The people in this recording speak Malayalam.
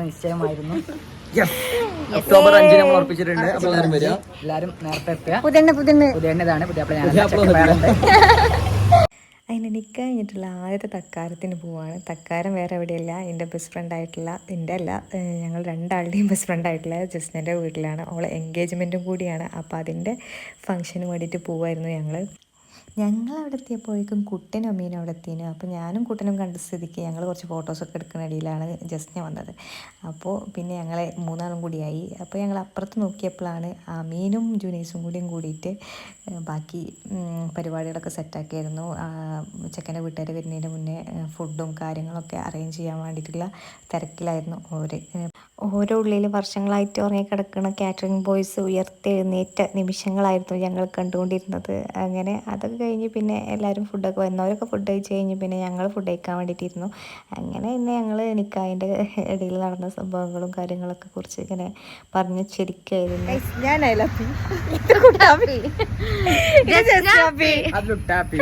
നിശ്ചയമായിരുന്നു. ഒക്ടോബർ 5 നമ്മൾ ഉറപ്പിച്ചിട്ടുണ്ട്. അപ്പോൾ എല്ലാവരും നേരത്തെ എത്തുക. പുതിയതാണ് പുതിയ ചെക്കന്മാരുണ്ട്. അതിന് നിൽക്കാൻ കഴിഞ്ഞിട്ടുള്ള ആദ്യത്തെ തക്കാരത്തിന് പോവാണ്. തക്കാരം വേറെ എവിടെയല്ല, എൻ്റെ ബെസ്റ്റ് ഫ്രണ്ട് ആയിട്ടുള്ള, എൻ്റെ അല്ല, ഞങ്ങൾ രണ്ടാളുടെയും ബെസ്റ്റ് ഫ്രണ്ട് ആയിട്ടുള്ള ജസ്റ്റിൻ്റെ വീട്ടിലാണ്. അവളെ എൻഗേജ്മെൻറ്റും കൂടിയാണ്. അപ്പോൾ അതിൻ്റെ ഫംഗ്ഷന് വേണ്ടിയിട്ട് പോവായിരുന്നു ഞങ്ങളവിടെ എത്തിയപ്പോഴേക്കും കുട്ടനും അമ്മീനും അവിടെ എത്തിയിരുന്നു. അപ്പോൾ ഞാനും കുട്ടനും കണ്ട സ്ഥിതിക്ക് ഞങ്ങൾ കുറച്ച് ഫോട്ടോസൊക്കെ എടുക്കുന്ന ഇടയിലാണ് ജസ്റ്റിനെ വന്നത്. അപ്പോൾ പിന്നെ ഞങ്ങളെ മൂന്നാളും കൂടിയായി. അപ്പോൾ ഞങ്ങൾ അപ്പുറത്ത് നോക്കിയപ്പോഴാണ് അമീനും ജുനൈസും കൂടിയിട്ട് ബാക്കി പരിപാടികളൊക്കെ സെറ്റാക്കിയായിരുന്നു. ചെക്കൻ്റെ വീട്ടുകാർ വരുന്നതിന് മുന്നേ ഫുഡും കാര്യങ്ങളൊക്കെ അറേഞ്ച് ചെയ്യാൻ വേണ്ടിയിട്ടുള്ള തിരക്കിലായിരുന്നു ഓരോ ഉള്ളിൽ വർഷങ്ങളായിട്ട് ഉറങ്ങിക്കിടക്കുന്ന കാറ്ററിംഗ് ബോയ്സ് ഉയർത്തെഴുന്നേറ്റ നിമിഷങ്ങളായിരുന്നു ഞങ്ങൾ കണ്ടുകൊണ്ടിരുന്നത്. അങ്ങനെ അതൊക്കെ കഴിഞ്ഞ് പിന്നെ എല്ലാവരും ഫുഡൊക്കെ വന്നവരൊക്കെ ഫുഡ് കഴിച്ച് കഴിഞ്ഞ് പിന്നെ ഞങ്ങൾ ഫുഡ് കഴിക്കാൻ വേണ്ടിയിട്ടിരുന്നു. അങ്ങനെ ഇന്ന് ഞങ്ങൾ നിക്കാഹിൻ്റെ ഇടയിൽ നടന്ന സംഭവങ്ങളും കാര്യങ്ങളൊക്കെ കുറിച്ച് ഇങ്ങനെ പറഞ്ഞ് ശരിക്കായിരുന്നു. അത് ലുട്ടാപ്പി.